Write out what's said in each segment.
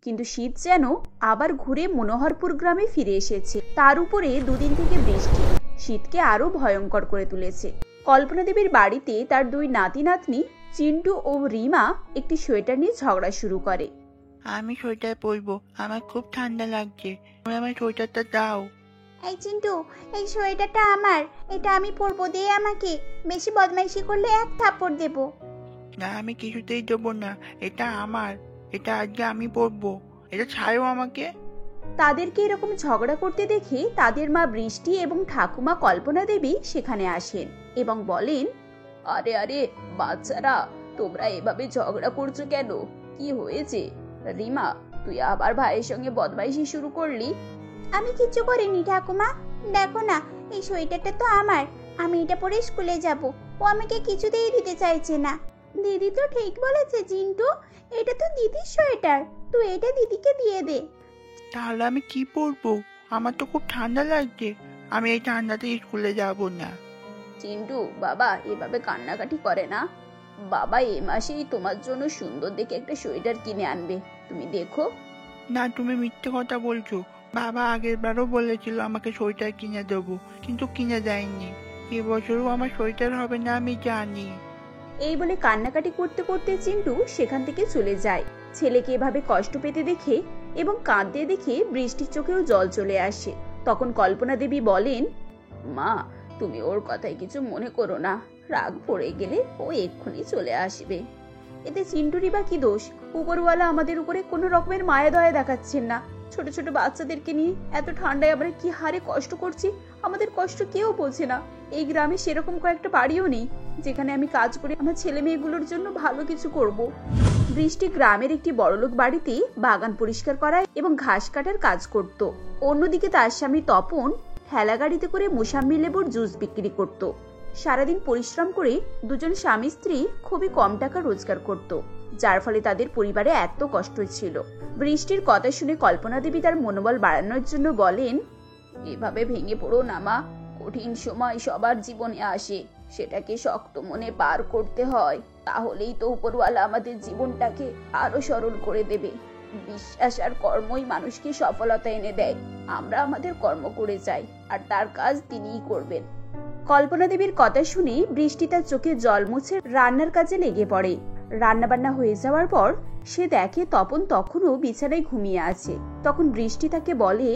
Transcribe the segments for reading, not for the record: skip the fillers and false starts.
কিন্তু শীত যেন আবার ঘুরে মনোহরপুর গ্রামে ফিরে এসেছে। তার উপরে দুদিন থেকে বৃষ্টি শীতকে আরো ভয়ঙ্কর করে তুলেছে। কল্পনা দেবীর বাড়িতে তার দুই নাতি নাতনি চিন্টু ও রিমা একটি সোয়েটার নিয়ে ঝগড়া শুরু করে। আমি সোয়েটার পরবো, আমার খুব ঠান্ডা লাগছে, তুমি আমার সোয়েটারটা দাও। এই চিন্টু, এই সোয়েটারটা আমার, এটা আমি পরবো, দে আমাকে। বেশি বদমাইশি করলে এক থাপ্পড় দেবো। না, আমি কিছুতেই দেবো না, এটা আমার, এটা আজকে আমি পরবো, এটা ছাড়ো আমাকে। তাদেরকে এরকম ঝগড়া করতে দেখে তাদের মা বৃষ্টি এবং ঠাকুমা কল্পনা দেবী সেখানে আসেন এবং বলেন, আরে আরে বাচ্চারা, তোমরা এভাবে ঝগড়া করছো কেন? কি হয়েছে? রিমা, তুই আবার ভাইয়ের সঙ্গে বদমাইশি শুরু করলি? আমি কিচ্ছু করিনি ঠাকুমা, দেখো না, এই সোয়েটারটা তো আমার, আমি এটা পরে স্কুলে যাব। ও আমাকে কিছুতেই দিতে চাইছে না। দিদি তো ঠিক বলেছে চিন্টু, এটা তো দিদির সোয়েটার, তুই এটা দিদিকে দিয়ে দে। তাহলে আমি কি পরবো? আমার তো খুব ঠান্ডা লাগছে, আমি এই ঠান্ডাতে স্কুলে যাব না। চিন্টু বাবা এভাবে কান্নাকাটি করে না। বাবা এ মাসেই তোমার জন্য সুন্দর দেখে একটা সোয়েটার কিনে আনবে, তুমি দেখো। না, তুমি মিথ্যে কথা বলছো, বাবা আগের বারও বলেছিল আমাকে সোয়েটার কিনে দেবো, কিন্তু কিনে দেয়নি। এবছরও আমার সোয়েটার হবে না, আমি জানি। এই বলে কান্নাকাটি করতে করতে চিন্টু সেখান থেকে চলে যায়। ছেলেকে এভাবে কষ্ট পেতে দেখে এবং কাঁদতে দেখে বৃষ্টির চোখেও জল চলে আসে। তখন কল্পনা দেবী বলেন, মা তুমি ওর কথায় কিছু মনে করো না, রাগ পড়ে গেলে ও এক্ষুনি চলে আসবে। এতে চিন্টুরই বা কি দোষ? উপরওয়ালা আমাদের উপরে কোনো রকমের মায়া দয়া দেখাচ্ছেন না। ছোট ছোট বাচ্চাদেরকে নিয়ে এত ঠান্ডায় আমরা কি হারে কষ্ট করছি, আমাদের কষ্ট কেউ বোঝে না। এই গ্রামে সেরকম কয়েকটা বাড়িও নেই যেখানে আমি কাজ করে আমার ছেলে মেয়েগুলোর জন্য ভালো কিছু করব। বৃষ্টি গ্রামের একটি বড়লোক বাড়িতে বাগান পরিষ্কার করা এবং ঘাস কাটার কাজ করত। অন্যদিকে তার স্বামী তপন ঠেলা গাড়িতে করে মোসাম্বি লেবুর জুস বিক্রি করত। সারাদিন পরিশ্রম করে দুজন স্বামী স্ত্রী খুবই কম টাকা রোজগার করত, যার ফলে তাদের পরিবারে এত কষ্ট ছিল। বৃষ্টির কথা শুনে কল্পনা দেবী তার মনোবল বাড়ানোর জন্য বলেন, এভাবে ভেঙে পড়ো না মা, কঠিন সময় সবার জীবনে আসে, সেটাকে শক্ত মনে পার করতে হয়, তাহলেই তো উপরওয়ালা আমাদের জীবনটাকে আরো সরল করে দেবে। বিশ্বাস আর কর্মই মানুষকে সফলতা এনে দেয়। আমরা আমাদের কর্ম করে যাই আর তার কাজ তিনিই করবেন। কল্পনা দেবীর কথা শুনে বৃষ্টি তার চোখে জল মুছে রান্নার কাজে লেগে পড়ে। রান্নাবান্না হয়ে যাওয়ার পর সে দেখে তপন তখনও বিছানায় ঘুমিয়ে আছে। তখন বৃষ্টি তাকে বলে,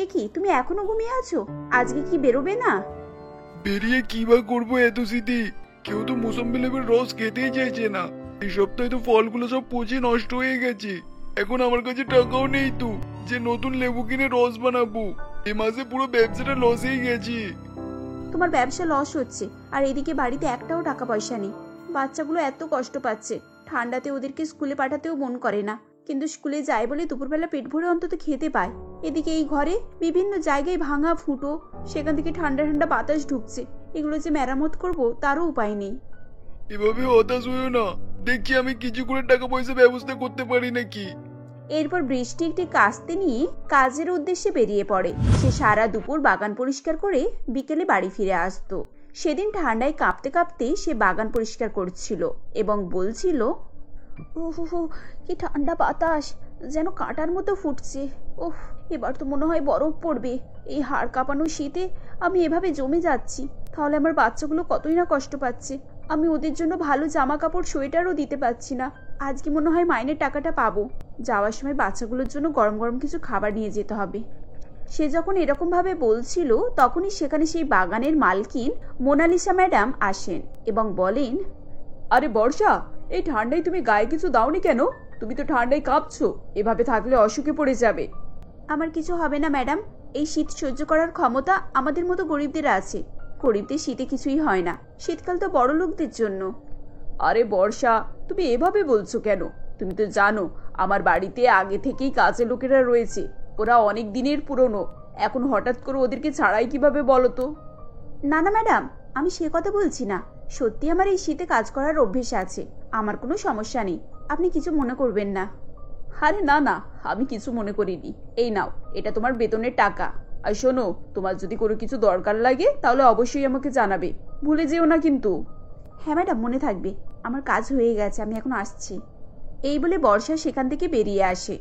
এ কি, তুমি এখনো ঘুমিয়ে আছো? আজকে কি বেরোবে না? বেরিয়ে কি বা করবো এত শীতে? কেউ তো মোসাম্বি লেবুর রস খেতেই চাইছে না। এই সপ্তাহে তো ফলগুলো সব পচে নষ্ট হয়ে গেছে। এখন আমার কাছে টাকাও নেই তো যে নতুন লেবু কিনে রস বানাবো। এ মাসে পুরো ব্যবসাটা লসেই গেছে। তোমার ব্যবসা লস হচ্ছে আর এদিকে বাড়িতে একটাও টাকা পয়সা নেই। বাচ্চাগুলো এত কষ্ট পাচ্ছে, ঠান্ডাতে ওদেরকে স্কুলে পাঠাতেও মন করে না, কিন্তু স্কুলে যায় বলে দুপুরবেলা পেট ভরে অন্তত খেতে পায়। এদিকে এই ঘরে বিভিন্ন জায়গায় ভাঙা ফুটো, সেখান থেকে ঠান্ডা ঠান্ডা বাতাস ঢুকছে, এগুলো যে মেরামত করব তারও উপায় নেই। এভাবে হতাশ হইও না, দেখছি আমি কিছু করে টাকা পয়সা ব্যবস্থা করতে পারি নাকি। এরপর বৃষ্টি একটি কাস্তে নিয়ে কাজের উদ্দেশ্যে বেরিয়ে পড়ে। সে সারা দুপুর বাগান পরিষ্কার করে বিকেলে বাড়ি ফিরে আসতো। সেদিন ঠান্ডায় কাঁপতে কাঁপতে সে বাগান পরিষ্কার করছিল এবং বলছিল, উহু, কি ঠান্ডা বাতাস, যেন কাঁটার মতো ফুটছে। ওহ, এবার তো মনে হয় বরফ পড়বে। এই হাড় কাঁপানো শীতে আমি এভাবে জমে যাচ্ছি, তাহলে আমার বাচ্চাগুলো কতই না কষ্ট পাচ্ছে। আমি ওদের জন্য ভালো জামা কাপড় সোয়েটারও দিতে পারছি না। আজকে মনে হয় মাইনের টাকাটা পাবো। যাওয়ার সময় বাচ্চাগুলোর জন্য গরম গরম কিছু খাবার নিয়ে যেতে হবে। সে যখন এরকম ভাবে বলছিল তখনই সেখানে সেই বাগানের মালকিন মোনালিসা ম্যাডাম আসেন এবং বলেন, আরে বর্ষা, এই ঠান্ডায় তুমি গায়ে কিছু দাওনি কেন? তুমি তো ঠান্ডায় কাঁপছো, এভাবে থাকলে অসুখে পড়ে যাবে। আমার কিছু হবে না ম্যাডাম, এই শীত সহ্য করার ক্ষমতা আমাদের মতো গরিবদের আছে। গরিবদের শীতে কিছুই হয় না, শীতকাল তো বড় লোকদের জন্য। আরে বর্ষা, তুমি এভাবে বলছো কেন? তুমি তো জানো আমার বাড়িতে আগে থেকেই কাজের লোকেরা রয়েছে, ওরা অনেক দিনের পুরনো, এখন হঠাৎ করে ওদেরকে ছাড়াই কিভাবে বলো তো? না না ম্যাডাম, আমি সে কথা বলছি না। সত্যি আমার এই শীতে কাজ করার অভ্যেস আছে, আমার কোনো সমস্যা নেই, আপনি কিছু মনে করবেন না। আরে না না, আমি কিছু মনে করিনি। এই নাও, এটা তোমার বেতনের টাকা। আর শোনো, তোমার যদি কোনো কিছু দরকার লাগে তাহলে অবশ্যই আমাকে জানাবে, ভুলে যেও না কিন্তু। হ্যাঁ ম্যাডাম, মনে থাকবে। আমার কাজ হয়ে গেছে, আমি এখন আসছি। এই বলে বর্ষা সেখান থেকে বেরিয়ে আসে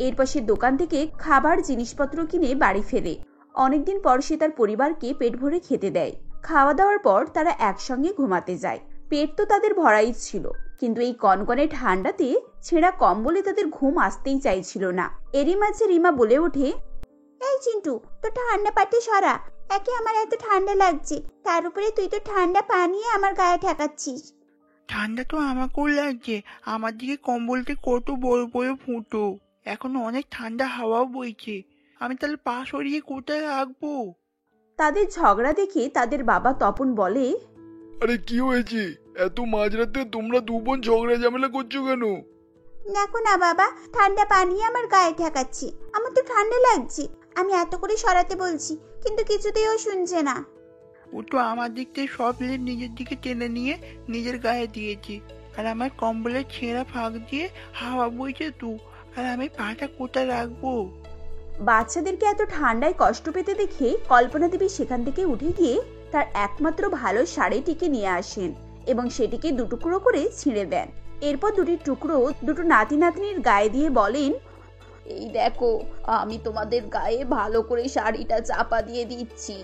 এরপর সে দোকান থেকে খাবার জিনিসপত্র কিনে বাড়ি ফেরে। অনেকদিন পর সে তার পরিবারকে পেট ভরে খেতে দেয়। খাওয়া দাওয়ার পর তারা একসঙ্গে ঘুমাতে যায়। পেট তো তাদের ভরাই ছিল, কিন্তু এই কনকনে ঠান্ডাতে ছেঁড়া কম্বলে তাদের ঘুম আসতেই চাইছিল না। এরই মাঝে রিমা বলে ওঠে, এই চিন্টু, তো ঠান্ডা পাটি সরা। একে আমার এত ঠান্ডা লাগছে, তার উপরে তুই তো ঠান্ডা পানি আমার গায়ে ঠেকাচ্ছিস। ঠান্ডা তো আমাকেও লাগছে, আমার দিকে কম্বলতে কত বড় বড় ফুটো, এখন অনেক ঠান্ডা হাওয়াও বইছে, আমি তাহলে পা সরিয়ে কোথায় রাখবো? তাদের ঝগড়া দেখে তাদের বাবা তপন বলে, আরে কি হয়েছে? এত মাঝরাতে তোমরা দু বোন ঝগড়া ঝামেলা করছো কেন? দেখো না বাবা, ঠান্ডা পানি আমার গায়ে ঠেকাচ্ছি, আমার তো ঠান্ডা লাগছে। আমি এত করে সরাতে বলছি, কিন্তু কিছুতেই ও শুনছে না। ও তো আমার দিক থেকে সব লেপ নিজের দিকে টেনে নিয়ে নিজের গায়ে দিয়েছে, আর আমার কম্বলের ছেঁড়া ফাঁক দিয়ে হাওয়া বইছে তো, আর আমি পাটা কোথায় রাখবো? বাচ্চাদেরকে এত ঠান্ডায় কষ্ট পেতে দেখে কল্পনা দেবী সেখান থেকে উঠে গিয়ে তার একমাত্র ভালো শাড়িটিকে নিয়ে আসেন এবং সেটিকে দুটুকরো করে ছিঁড়ে দেন। এরপর দুটি টুকরো দুটো নাতি নাতনির গায়ে দিয়ে বলেন, এই দেখো, আমি তোমাদের গায়ে ভালো করে শাড়িটা চাপা দিয়ে দিচ্ছি।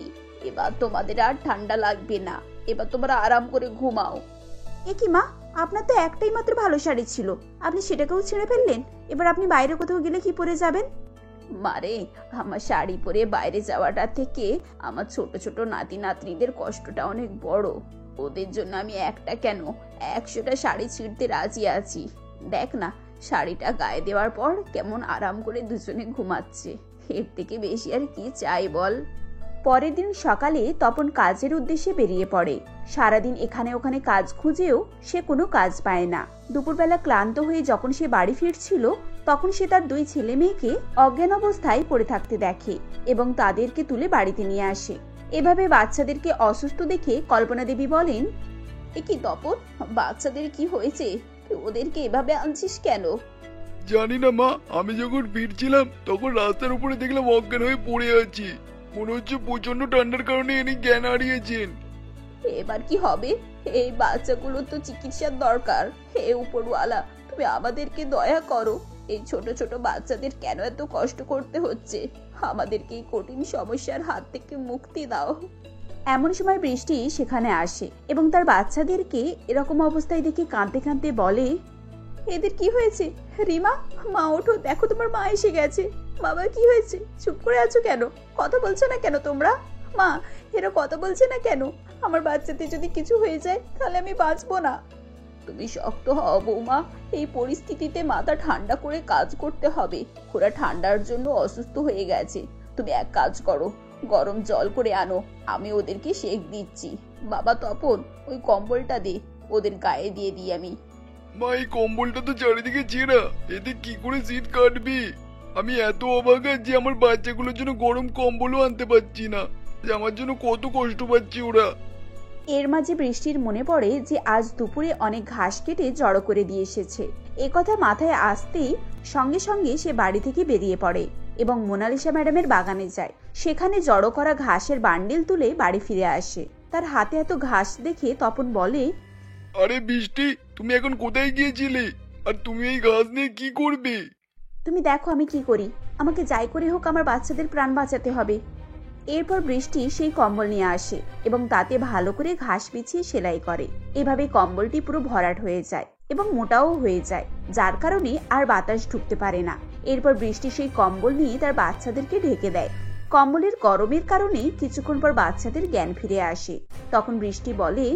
এবার তোমাদের আর ঠান্ডা লাগবে না, এবার তোমরা আরাম করে ঘুমাও। এ কি মা, আপনার তো একটাই মাত্র ভালো শাড়ি ছিল, আপনি সেটাকেও ছিঁড়ে ফেললেন। এবার আপনি বাইরে কোথাও গেলে কি পরে যাবেন? মারে, আমার শাড়ি পরে বাইরে যাওয়াটা থেকে আমার ছোট ছোট নাতি নাতনিদের কষ্টটা অনেক বড়। ওদের জন্য আমি একটা কেন 100টা শাড়ি ছিঁড়তে রাজি আছি। দেখ না, শাড়িটা গায়ে দেওয়ার পর কেমন আরাম করে দুজনে ঘুমাচ্ছে। এর থেকে বেশি আর কি চাই বল? পরের দিন সকালে তপন কাজের উদ্দেশ্যে বেরিয়ে পড়ে। সারাদিন এখানে ওখানে কাজ খুঁজেও সে কোনো কাজ পায় না। দুপুরবেলা ক্লান্ত হয়ে যখন সে বাড়ি ফিরছিল, তখন সে তার 2 ছেলে মেয়েকে অজ্ঞান অবস্থায় পড়ে থাকতে দেখে এবং তাদেরকে তুলে বাড়িতে নিয়ে আসে। এভাবে বাচ্চাদেরকে অসুস্থ দেখে কল্পনা দেবী বলেন, এ কি তপন, বাচ্চাদের কি হয়েছে? ওদেরকে এভাবে আনছিস কেন? জানি না মা, আমি যখন ফিরছিলাম তখন রাস্তার উপরে দেখলাম অজ্ঞান হয়ে পড়ে আছি। মনে হচ্ছে প্রচন্ড ঠান্ডার কারণে এনে জ্ঞান হারিয়েছেন। এবার কি হবে? এই বাচ্চাগুলোর তো চিকিৎসার দরকার। হে উপরওয়ালা, তুমি আমাদেরকে দয়া করো। এই ছোট ছোট বাচ্চাদের কেন এত কষ্ট করতে হচ্ছে? আমাদেরকে এই কঠিন সমস্যার হাত থেকে মুক্তি দাও। এমন সময় বৃষ্টি সেখানে আসে এবং তার বাচ্চাদেরকে এরকম অবস্থায় দেখে কাঁদতে কাঁদতে বলে, এদের কি হয়েছে? রিমা, মা ওঠো, দেখো তোমার মা এসে গেছে। বাবা, কি হয়েছে? চুপ করে আছো কেন? কথা বলছো না কেন তোমরা? মা, এরা কথা বলছে না কেন? আমার বাচ্চাদের যদি কিছু হয়ে যায় তাহলে আমি বাঁচবো না। তুমি শক্ত হও বৌমা, এই পরিস্থিতিতে মাথা ঠান্ডা করে কাজ করতে হবে। ওরা ঠান্ডার জন্য অসুস্থ হয়ে গেছে। তুমি এক কাজ করো, গরম জল করে আনো, আমি ওদেরকে সেক দিচ্ছি। বাবা তপন, ওই কম্বলটা দে, ওদের গায়ে দিয়ে দিই আমি। মা, এই কম্বলটা তো চারিদিকে ছেঁড়া, এতে কি করে শীত কাটবি? আমি এত অবাক যে আমার বাচ্চাগুলোর জন্য গরম কম্বলও আনতে পারছি না, যে আমার জন্য কত কষ্ট পাচ্ছি ওরা। এর মাঝে বৃষ্টির মনে পড়ে যে আজ দুপুরে অনেক ঘাস কেটে জড়ো করে দিয়ে এসেছে। একথা মাথায় আসতেই সঙ্গে সঙ্গে সে বাড়ি থেকে বেরিয়ে পড়ে এবং মোনালিসা ম্যাডামের বাগানে যায়। সেখানে জড়ো করা ঘাসের বান্ডিল তুলে বাড়ি ফিরে আসে। তার হাতে এত ঘাস দেখে তপন বলে, আরে বৃষ্টি, তুমি এখন কোথায় গিয়েছিলে? আর তুমি এই ঘাস নিয়ে কি করবে? তুমি দেখো আমি কি করি, আমাকে যাই করে হোক আমার বাচ্চাদের প্রাণ বাঁচাতে হবে। এরপর বৃষ্টি সেই কম্বল নিয়ে আসে এবং তাতে ভালো করে ঘাস বিছিয়ে সেলাই করে। এভাবে কম্বলটি পুরো ভরাট হয়ে যায় এবং মোটাও হয়ে যায়, যার কারণে আর বাতাস ঢুকতে পারে না। এরপর বৃষ্টি সেই কম্বল নিয়ে তার বাচ্চাদেরকে ঢেকে দেয়। কম্বলের গরমের কারণে কিছুক্ষণ পর বাচ্চাদের জ্ঞান ফিরে আসে। তখন বৃষ্টি বলে,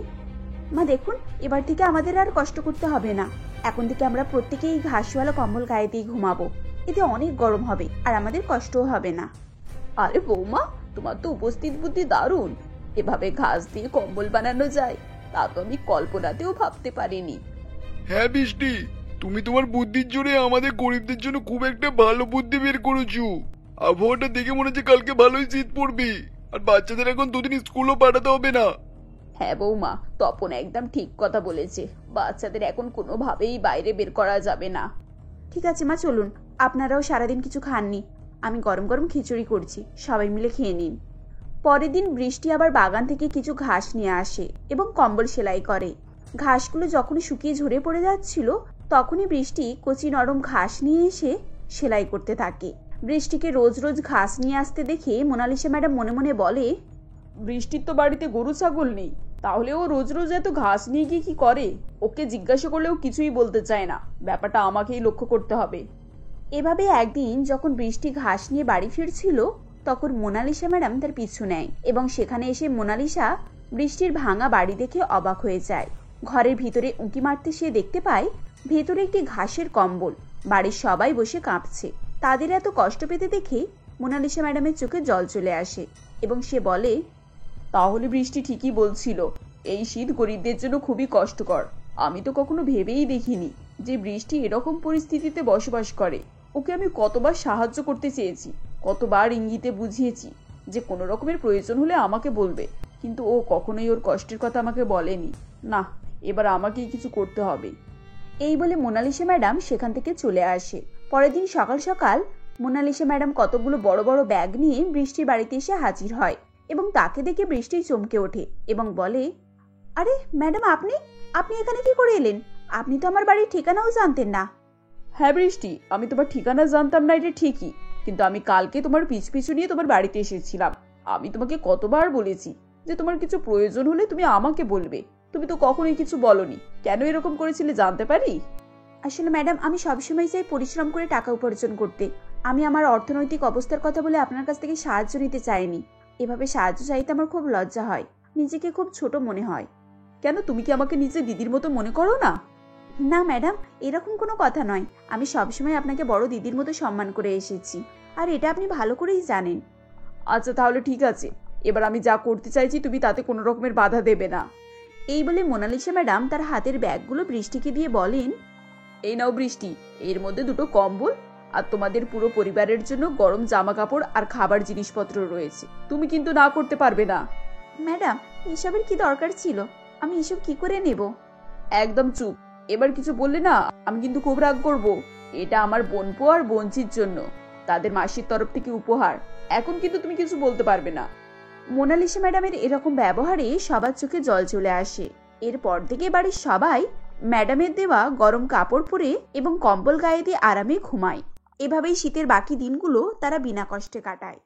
মা দেখুন, এবার থেকে আমাদের আর কষ্ট করতে হবে না। এখন থেকে আমরা প্রত্যেকেই ঘাসওয়ালা কম্বল গায়ে দিয়ে ঘুমাবো। এতে অনেক গরম হবে আর আমাদের কষ্টও হবে না। আরে বৌমা, তোমার তো উপস্থিত বুদ্ধি দারুণ। এভাবে ঘাস দিয়ে কম্বল বানানো যায়, তা তো আমি কল্পনাতেও ভাবতে পারিনি। হ্যাঁ বৃষ্টি, তুমি তোমার বুদ্ধির জোরে আমাদের গরিবদের জন্য খুব একটা ভালো বুদ্ধি বের করেছো। আবহাওয়াটা দেখে মনে হচ্ছে কালকে ভালোই শীত পড়বে, আর বাচ্চাদের এখন 2 দিন স্কুলও পাঠাতে হবে না। হ্যাঁ বৌমা, তপন একদম ঠিক কথা বলেছে। বাচ্চাদের এখন কোনোভাবেই বাইরে বের করা যাবে না। ঠিক আছে মা, চলুন। আপনারাও সারাদিন কিছু খাননি, আমি গরম গরম খিচুড়ি করছি, সবাই মিলে খেয়ে নিন। পরের দিন বৃষ্টি আবার বাগান থেকে কিছু ঘাস নিয়ে আসে এবং কম্বল সেলাই করে। ঘাসগুলো যখন শুকিয়ে ঝরে পড়ে যাচ্ছিল, তখনই বৃষ্টি কচি নরম ঘাস নিয়ে এসে সেলাই করতে থাকে। বৃষ্টিকে রোজ রোজ ঘাস নিয়ে আসতে দেখে মোনালিসা ম্যাডাম মনে মনে বলে, বৃষ্টির তো বাড়িতে গরু ছাগল নেই, তাহলে ও রোজ রোজ এত ঘাস নিয়ে গিয়ে কি করে? ওকে জিজ্ঞাসা করলেও কিছুই বলতে চায় না, ব্যাপারটা আমাকেই লক্ষ্য করতে হবে। এভাবে একদিন যখন বৃষ্টি ঘাস নিয়ে বাড়ি ফিরছিল, তখন মোনালিসা ম্যাডাম তার পিছু নেয় এবং সেখানে এসে মোনালিসা বৃষ্টির ভাঙা বাড়ি দেখে অবাক হয়ে যায়। ঘরের ভিতরে উঁকি মারতে সে দেখতে পায় ভেতরে একটি ঘাসের কম্বল। বাড়ির সবাই বসে কাঁপছে। তাদের এত কষ্ট পেতে দেখে মোনালিসা ম্যাডামের চোখে জল চলে আসে এবং সে বলে, তাহলে বৃষ্টি ঠিকই বলছিল, এই শীত গরিবদের জন্য খুবই কষ্টকর। আমি তো কখনো ভেবেই দেখিনি যে বৃষ্টি এরকম পরিস্থিতিতে বসবাস করে। ওকে আমি কতবার সাহায্য করতে চেয়েছি, কতবার ইঙ্গিতে বুঝিয়েছি যে কোনো রকমের প্রয়োজন হলে আমাকে বলবে, কিন্তু ও কখনোই ওর কষ্টের কথা আমাকে বলেনি। না, এবার আমাকেই কিছু করতে হবে। এই বলে মোনালিসা ম্যাডাম সেখান থেকে চলে আসে। পরের দিন সকাল সকাল মোনালিসা ম্যাডাম কতগুলো বড় বড় ব্যাগ নিয়ে বৃষ্টির বাড়িতে এসে হাজির হয় এবং তাকে দেখে বৃষ্টি চমকে ওঠে এবং বলে, আরে ম্যাডাম, আপনি আপনি এখানে কি করে এলেন? আপনি তো আমার বাড়ির ঠিকানাও জানতেন না। হ্যাঁ বৃষ্টি, আমি তোমার ঠিকানা জানতাম না এটা ঠিকই, কিন্তু আমি কালকে তোমার পিছু পিছু নিয়ে তোমার বাড়িতে এসেছিলাম। আমি তোমাকে কতবার বলেছি যে তোমার কিছু প্রয়োজন হলে তুমি আমাকে বলবে, তুমি তো কখনোই কিছু বলনি। কেন এরকম করেছিলে জানতে পারি? আসলে ম্যাডাম, আমি সবসময় চাই পরিশ্রম করে টাকা উপার্জন করতে। আমি আমার অর্থনৈতিক অবস্থার কথা বলে আপনার কাছ থেকে সাহায্য নিতে চাইনি। এভাবে সাহায্য চাইতে আমার খুব লজ্জা হয়, নিজেকে খুব ছোট মনে হয়। কেন, তুমি কি আমাকে নিজে দিদির মতো মনে করো না? না ম্যাডাম, এরকম কোনো কথা নয়। আমি সবসময় আপনাকে বড় দিদির মতো সম্মান করে এসেছি, আর এটা আপনি ভালো করেই জানেন। আচ্ছা তাহলে ঠিক আছে, এবার আমি যা করতে চাইছি তুমি তাতে কোনো রকমের বাধা দেবে না। এই বলে মোনালিসা ম্যাডাম তার হাতের ব্যাগগুলো বৃষ্টিকে দিয়ে বলেন, এই নাও বৃষ্টি, এর মধ্যে দুটো কম্বল আর তোমাদের পুরো পরিবারের জন্য গরম জামা কাপড় আর খাবার জিনিসপত্র রয়েছে। তুমি কিন্তু না করতে পারবে না। ম্যাডাম, এসবের কি দরকার ছিল? আমি এসব কি করে নেব? একদম চুপ, এবার কিছু বললে না আমি কিন্তু খুব রাগ করব। এটা আমার বোনপো আর বোনচির জন্য, তাদের মাসির তরফ থেকে উপহার। এখন কিন্তু তুমি কিছু বলতে পারবে না। মোনালিসা ম্যাডামের এরকম ব্যবহারে সবার চোখে জল চলে আসে। এরপর থেকে বাড়ির সবাই ম্যাডামের দেওয়া গরম কাপড় পরে এবং কম্বল গায়ে দিয়ে আরামে ঘুমায়। এভাবেই শীতের বাকি দিনগুলো তারা বিনা কষ্টে কাটায়।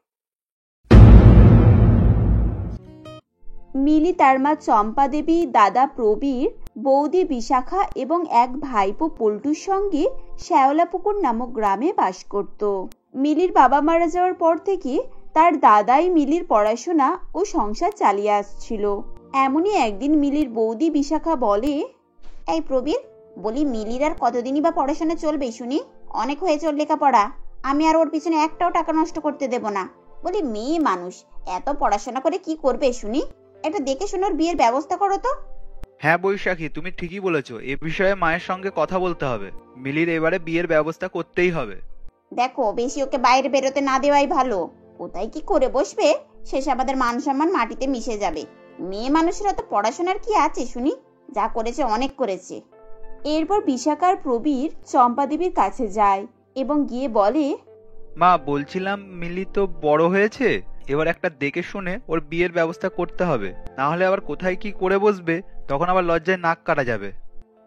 মিলি তার মা চম্পা দেবী, দাদা প্রবীর, বৌদি বিশাখা এবং এক ভাইপো পল্টুর সঙ্গে শ্যাওলাপুকুর নামক গ্রামে বাস করত। মিলির বাবা মারা যাওয়ার পর থেকে তার দাদাই মিলির পড়াশোনা ও সংসার চালিয়ে আসছিল। এমনই একদিন মিলির বৌদি বিশাখা বলে, এই প্রবীর, বলি মিলির আর কতদিনই বা পড়াশোনা চলবে শুনি? অনেক হয়েছে ওর লেখাপড়া, আমি আর ওর পিছনে একটাও টাকা নষ্ট করতে দেব না। বলি মেয়ে মানুষ, এত পড়াশোনা করে কি করবে শুনি? এটা দেখে শুনে ওর বিয়ের ব্যবস্থা করো তো। হ্যাঁ বৈশাখী, তুমি ঠিকই বলেছো, এ বিষয়ে মায়ের সঙ্গে কথা বলতে হবে। মিলির এবারে বিয়ের ব্যবস্থা করতেই হবে। দেখো, বেশি ওকে বাইরে বেরোতে না দেওয়াই ভালো। কোথায় কি করে বসবে, শেষে আমাদের মান সম্মান মাটিতে মিশে যাবে। মেয়ে মানুষেরা তো পড়াশোনার কি আছে শুনি, যা করেছে অনেক করেছে। এরপর বিশাখার প্রবীর চম্পা দেবীর কাছে যায় এবং গিয়ে বলে, মা বলছিলাম মিলি তো বড় হয়েছে, এবার একটা দেখে শুনে ওর বিয়ের ব্যবস্থা করতে হবে, না হলে আবার কোথায় কি করে বসবে, তখন আবার লজ্জায় নাক কাটা যাবে।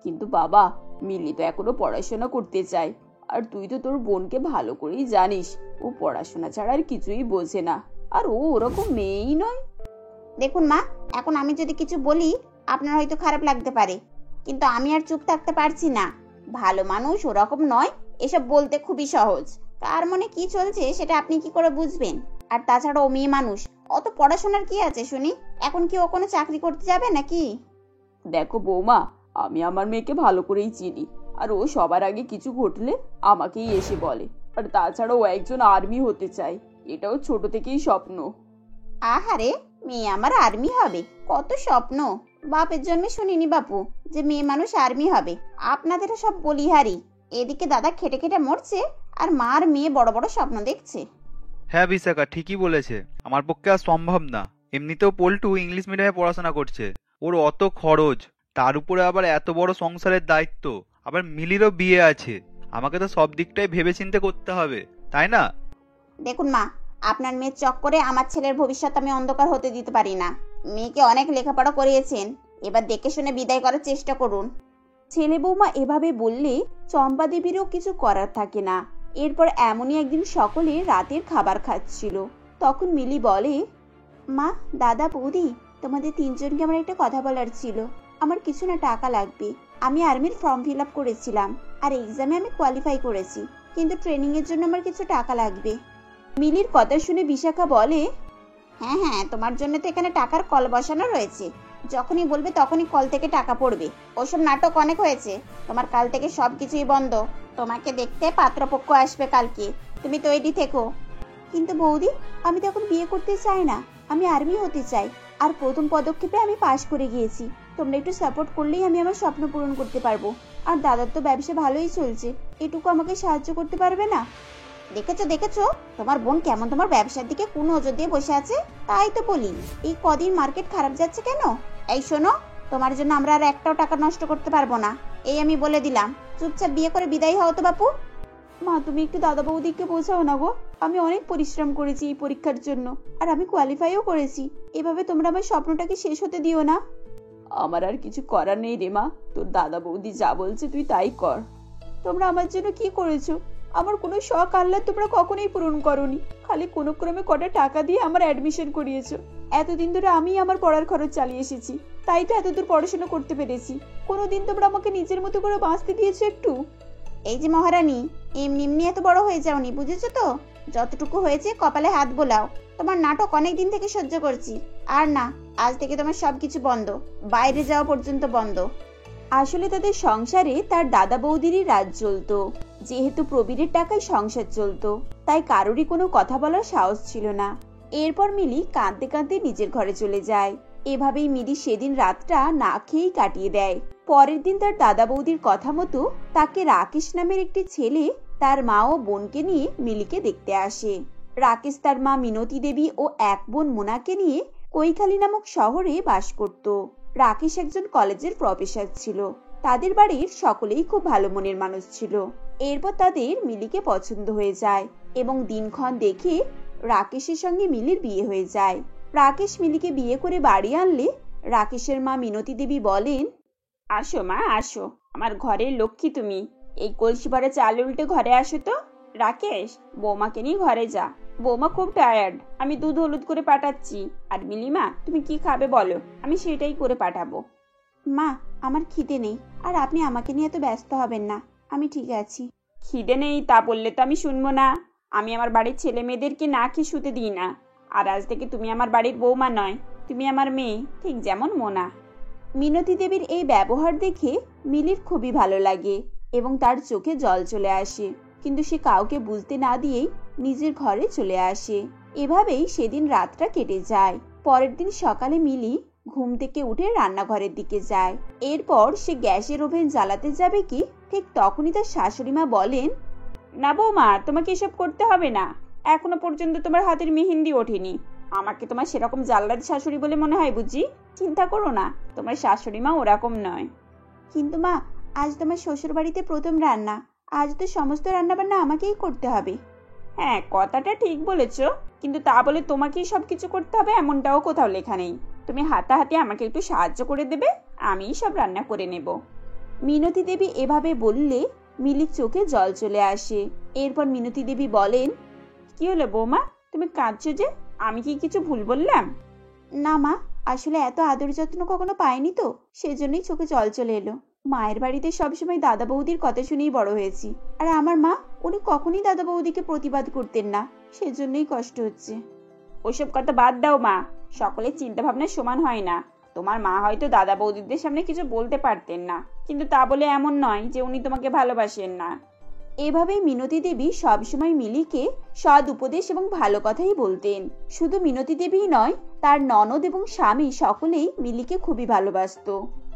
কিন্তু বাবা, মিলি তো এখনো পড়াশোনা করতে চায়, আর তুই তো তোর বোনকে ভালো করেই জানিস, ও পড়াশোনা ছাড়া আর কিছুই বোঝে না, আর ও ওরকম মেয়েই নয়। দেখুন মা, এখন আমি যদি কিছু বলি আপনার হয়তো খারাপ লাগতে পারে, কিন্তু আমি আর চুপ থাকতে পারছি না। ভালো মানুষ ওরকম নয়, এসব বলতে খুবই সহজ। কার মনে কি চলছে সেটা আপনি কি করে বুঝবেন? আর তাছাড়া ও মেয়ে মানুষ, অত পড়াশোনার কি আছে শুনি? এখন কি ও কোনো চাকরি করতে যাবে নাকি? দেখো বৌমা, আমি আমার মেয়েকে ভালো করেই চিনি, আর ও সবার আগে কিছু ঘটলে আমাকেই এসে বলে। আর তাছাড়া ও একজন আর্মি হতে চায়, এটাও ছোট থেকেই স্বপ্ন। আহারে, মেয়ে আমার আর্মি হবে? কত স্বপ্ন! বাপের জন্মে শুনিনি বাপু যে মেয়ে মানুষ আর্মি হবে। আপনাদেরও সব বলিহারি। এদিকে দাদা খেটে খেটে মরছে, আর মার মেয়ে বড় বড় স্বপ্ন দেখছে। হ্যাঁ বিশাখা ঠিকই বলেছে, আমার পক্ষে আর সম্ভব না। এমনিতেও পল্টু ইংলিশ মিডিয়ামে পড়াশোনা করছে, ওর অত খরচ, তার উপরে আবার এত বড় সংসারের দায়িত্ব, আবার মিলিরও বিয়ে আছে। আমাকে তো সব দিকটাই ভেবেচিন্তে করতে হবে, তাই না? দেখুন মা, আপনার মেয়ের চক্করে আমার ছেলের ভবিষ্যৎ আমি অন্ধকার হতে দিতে পারি না। মেয়েকে অনেক লেখাপড়া করিয়েছেন, এবার দেখে শুনে বিদায় করার চেষ্টা করুন। ছেলে বৌমা এভাবে বললে চম্পা দেবীরও কিছু করার থাকে না। এরপর এমনই একদিন সকলে রাতের খাবার খাচ্ছিল। তখন মিলি বলে, মা, দাদা, বৌদি, তোমাদের তিনজনকে আমার একটা কথা বলার ছিল। আমার কিছু না টাকা লাগবে। আমি আর্মির ফর্ম ফিল আপ করেছিলাম, আর এক্সামে আমি কোয়ালিফাই করেছি, কিন্তু ট্রেনিং এর জন্য আমার কিছু টাকা লাগবে। মিলির কথা শুনে বিশাখা বলে, হ্যাঁ হ্যাঁ, তোমার জন্য তো এখানে টাকার কল বসানো রয়েছে। যখনই বলবে তখনই কল থেকে টাকা পড়বে। ওসব নাটক অনেক হয়েছে, তোমার কাল থেকে সবকিছুই বন্ধ। তোমাকে দেখতে পাত্রপক্ষ আসবে কালকে, তুমি তৈরি থেকো। কিন্তু বৌদি, আমি তো এখন বিয়ে করতে চাই না, আমি আর্মি হতে চাই। আর প্রথম পদক্ষেপে আমি পাশ করে গিয়েছি, তোমরা একটু সাপোর্ট করলেই আমি আমার স্বপ্ন পূরণ করতে পারবো। আর দাদার তো ব্যবসা ভালোই চলছে, এটুকু আমাকে সাহায্য করতে পারবে না? দেখেছো দেখেছো, তোমার বোন কেমন তোমার ব্যবসার দিকে কোন নজর দিয়ে বসে আছে। তাই তো বলি, এই কদিন মার্কেট খারাপ যাচ্ছে কেন। এই শোনো, তোমার জন্য আমরা আর একটাও টাকা নষ্ট করতে পারবো না, এই আমি বলে দিলাম। চুপচাপ বিয়ে করে বিদায় হও তো বাপু। মা, তুমি একটু দাদা বৌদিকে বোঝাও না গো। আমি অনেক পরিশ্রম করেছি এই পরীক্ষার জন্য, আর আমি কোয়ালিফাইও করেছি। এভাবে তোমরা আমার স্বপ্নটাকে শেষ হতে দিও না। আমার আর কিছু করার নেই রে মা, তোর দাদা বৌদি যা বলছে তুই তাই কর। তোমরা আমার জন্য কি করেছো? আমার কোনো শখ আহ্লাদ তোমরা কখনোই পূরণ করোনি। খালি কোনো ক্রমে কটা টাকা দিয়ে আমার অ্যাডমিশন করিয়েছো। এতদিন ধরে আমি আমার পড়ার খরচ চালিয়ে এসেছি, তাই তো এতদূর পড়াশোনা করতে পেরেছি। কোনোদিন তোমরা আমাকে নিজের মতো করে বাঁচতে দিয়েছো একটু? এই যে মহারানী, এমনি এমনি এত বড় হয়ে যাওনি, বুঝেছো তো? যতটুকু হয়েছে কপালে হাত বোলাও। তোমার নাটক অনেক দিন থেকে সহ্য করছি। আর না, আজ থেকে তোমার সবকিছু বন্ধ, বাইরে যাওয়া পর্যন্ত বন্ধ। আসলে তাদের সংসারে তার দাদা বৌদিরই রাজ চলতো। যেহেতু প্রবীরের টাকায় সংসার চলতো, তাই কারোরই কোনো কথা বলার সাহস ছিল না। এরপর মিলি কাঁদতে কাঁদতে নিজের ঘরে চলে যায়। এভাবেই মিলি সেদিন রাতটা না খেয়েই কাটিয়ে দেয়। পরের দিন তার দাদা বৌদির কথা মতো তাকে রাকেশ নামের একটি ছেলে তার মা ও বোনকে নিয়ে মিলিকে দেখতে আসে। রাকেশ তার মা মিনতি দেবী ও এক বোন মোনাকে নিয়ে কৈখালী নামক শহরে বাস করত। রাকেশ একজন কলেজের প্রফেসর ছিল। তাদের বাড়ির সকলেই খুব ভালো মনের মানুষ ছিল। এরপর তাদের মিলিকে পছন্দ হয়ে যায় এবং দিনক্ষণ দেখে রাকেশের সঙ্গে মিলির বিয়ে হয়ে যায়। রাকেশ মিলিকে বিয়ে করে বাড়ি আনলে রাকেশের মা মিনতি দেবী বলেন, আসো মা, আসো, আমার ঘরের লক্ষ্মী তুমি। এই কলসি ভরে চাল উল্টে ঘরে আসো তো। রাকেশ, বৌমাকে নিয়ে ঘরে যা, বৌমা খুব টায়ার্ড। আমি দুধ হলুদ করে পাঠাচ্ছি। আর মিলিমা, তুমি কি খাবে বলো, আমি সেটাই করে পাঠাবো। মা, আমার খিদে নেই, আর আপনি আমাকে নিয়ে এত ব্যস্ত হবেন না, আমি ঠিক আছি। খিদে নেই তা বললে তো আমি শুনবো না। আমি আমার বাড়ির ছেলে মেয়েদেরকে না খেয়ে শুতে দিই না। আর আজ থেকে তুমি আমার বাড়ির বৌমা নয়, তুমি আমার মেয়ে, ঠিক যেমন মোনা। মিনতি দেবীর এই ব্যবহার দেখে মিলির খুবই ভালো লাগে এবং তার চোখে জল চলে আসে, কিন্তু সে কাউকে বুঝতে না দিয়েই নিজের ঘরে চলে আসে। এভাবেই সেদিন রাতটা কেটে যায়। পরের দিন সকালে মিলি ঘুম থেকে উঠে রান্নাঘরের দিকে যায়। এরপর সে গ্যাসের ওভেন জ্বালাতে যাবে কি, ঠিক তখনই তার শাশুড়ি মা বলেন, না বৌমা, তোমাকে এসব করতে হবে না। এখনো পর্যন্ত তোমার হাতের মেহেন্দি ওঠেনি। আমাকে তোমার সেরকম জাল্লাদ শাশুড়ি বলে মনে হয় বুঝি? চিন্তা করো না, তোমার শাশুড়ি মা ওরকম নয়। কিন্তু মা, আজ তোমার শ্বশুর বাড়িতে প্রথম রান্না, আজ তো সমস্ত রান্নাবান্না আমাকেই করতে হবে। হ্যাঁ, কথাটা ঠিক বলেছো, কিন্তু তা বলে তোমাকেই সবকিছু করতে হবে এমনটাও কোথাও লেখা নেই। তুমি হাতাহাতি আমাকে একটু সাহায্য করে দেবে, আমিই সব রান্না করে নেব। মিনতি দেবী এভাবে বললে মিলির চোখে জল চলে আসে। এরপর মিনতি দেবী বলেন, কি হলো বৌমা, তুমি কাঁদছো যে? আমি কি কিছু ভুল বললাম? না মা, আসলে এত আদর যত্ন কখনো পাইনি তো, সেজন্যই চোখে জল চলে এলো। মায়ের বাড়িতে সবসময় দাদা বৌদির কথা শুনেই বড় হয়েছি, আর আমার মা, উনি কখনই দাদা বৌদিকে প্রতিবাদ করতেন না, সেজন্যই কষ্ট হচ্ছে। ওইসব কথা বাদ দাও মা, সকলের চিন্তা ভাবনা সমান হয় না। তোমার মা হয়তো দাদা বৌদিদের সামনে কিছু বলতে পারতেন না, কিন্তু তা বলে এমন নয় যে উনি তোমাকে ভালোবাসেন না। এভাবেই মিনতি দেবী সবসময় মিলিকে সৎ উপদেশ এবং ভালো কথাই বলতেন। শুধু মিনতি দেবীই নয়, তার ননদ এবং স্বামী সকলেই মিলিকে খুবই ভালোবাসতো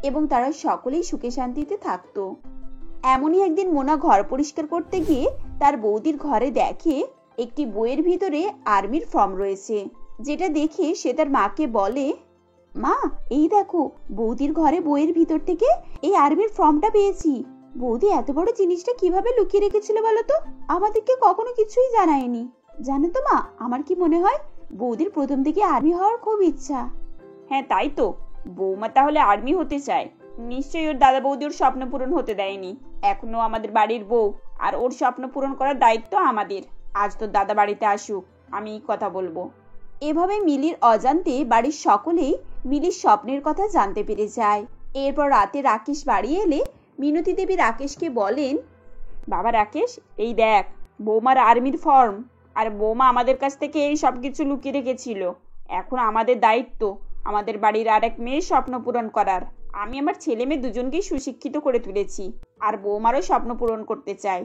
এবং তারা সকলেই সুখে শান্তিতে থাকতো। এমনই একদিন মোনা ঘর পরিষ্কার করতে গিয়ে তার বৌদির ঘরে দেখে একটি বইয়ের ভিতরে আর্মির ফর্ম রয়েছে, যেটা দেখে সে তার মাকে বলে, মা, এই দেখো, বৌদির ঘরে বইয়ের ভিতর থেকে এই আর্মির ফর্মটা পেয়েছি। বৌদি এত বড় জিনিসটা কিভাবে লুকিয়ে রেখেছিল বলতো? আমাদেরকে কখনো কিছুই জানায়নি। জানো তো মা, আমার কি মনে হয়, বৌদির প্রথম থেকে আর্মি হওয়ার খুব ইচ্ছা। হ্যাঁ তাই তো, বৌমা তাহলে আর্মি হতে চায়। নিশ্চয়ই ওর দাদা বৌদি ওর স্বপ্ন পূরণ হতে দেয়নি। এখনো আমাদের বাড়ির বউ, আর ওর স্বপ্ন পূরণ করার দায়িত্ব আমাদের। আজ তোর দাদা বাড়িতে আসুক, আমি কথা বলবো। এভাবে মিলির অজান্তে বাড়ির সকলেই মিলির স্বপ্নের কথা জানতে পেরে যায়। এরপর রাতে রাকেশ বাড়ি এলে মিনতি দেবী রাকেশকে বলেন, বাবা রাকেশ, এই দেখ বৌমার আর্মির ফর্ম। আর বৌমা আমাদের কাছ থেকে এই সব কিছু লুকিয়ে রেখেছিল। এখন আমাদের দায়িত্ব আমাদের বাড়ির আরেক মেয়ের স্বপ্ন পূরণ করার। আমি আমার ছেলে মেয়ে দুজনকেই সুশিক্ষিত করে তুলেছি, আর বৌমারও স্বপ্ন পূরণ করতে চাই।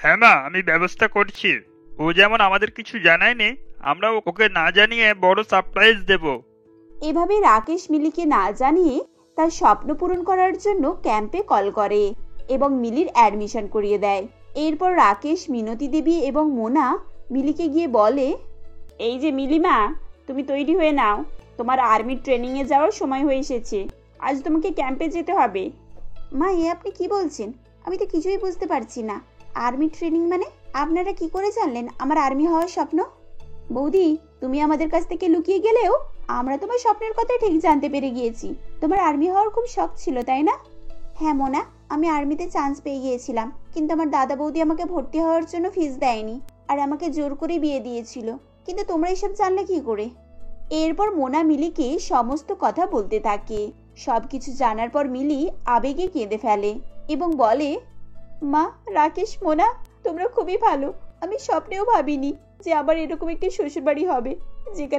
হ্যাঁ মা, আমি ব্যবস্থা করছি। ও যেমন আমাদের কিছু জানায়নি, আমরা ওকে না জানিয়ে বড় সারপ্রাইজ দেব। এভাবে রাকেশ মিলিকে না জানিয়ে তার স্বপ্ন পূরণ করার জন্য ক্যাম্পে কল করে এবং মিলির অ্যাডমিশন করিয়ে দেয়। এরপর রাকেশ, মিনতি দেবী এবং মোনা মিলিকে গিয়ে বলে, এই যে মিলিমা, তুমি তৈরি হয়ে নাও, তোমার আর্মির ট্রেনিংয়ে যাওয়ার সময় হয়ে এসেছে। আজ তোমাকে ক্যাম্পে যেতে হবে। মা, এ আপনি কি বলছেন? আমি তো কিছুই বুঝতে পারছি না। আর্মি ট্রেনিং মানে? আপনারা কি করে জানলেন আমার আর্মি হওয়ার স্বপ্ন? বৌদি, তুমি আমাদের কাছ থেকে লুকিয়ে গেলেও আমরা তোমার স্বপ্নের কথা ঠিক জানতে পেরে গিয়েছি। তোমার আর্মি হওয়ার খুব শখ ছিল, তাই না? হ্যাঁ মোনা, আমি আর্মিতে চান্স পেয়ে গিয়েছিলাম, কিন্তু আমার দাদা বৌদি আমাকে ভর্তি হওয়ার জন্য ফিস দেয়নি, আর আমাকে জোর করে বিয়ে দিয়েছিল। কিন্তু তোমরা এসব জানলে কি করে? এরপর মোনা মিলিকে সমস্ত কথা বলতে থাকে। সবকিছু জানার পর মিলি আবেগে কেঁদে ফেলে এবং বলে, মা, রাকেশ, মোনা, তোমরা খুবই ভালো। আমি স্বপ্নেও ভাবিনি যে আবার এরকম একটি শ্বশুরবাড়ি হবে যেখানে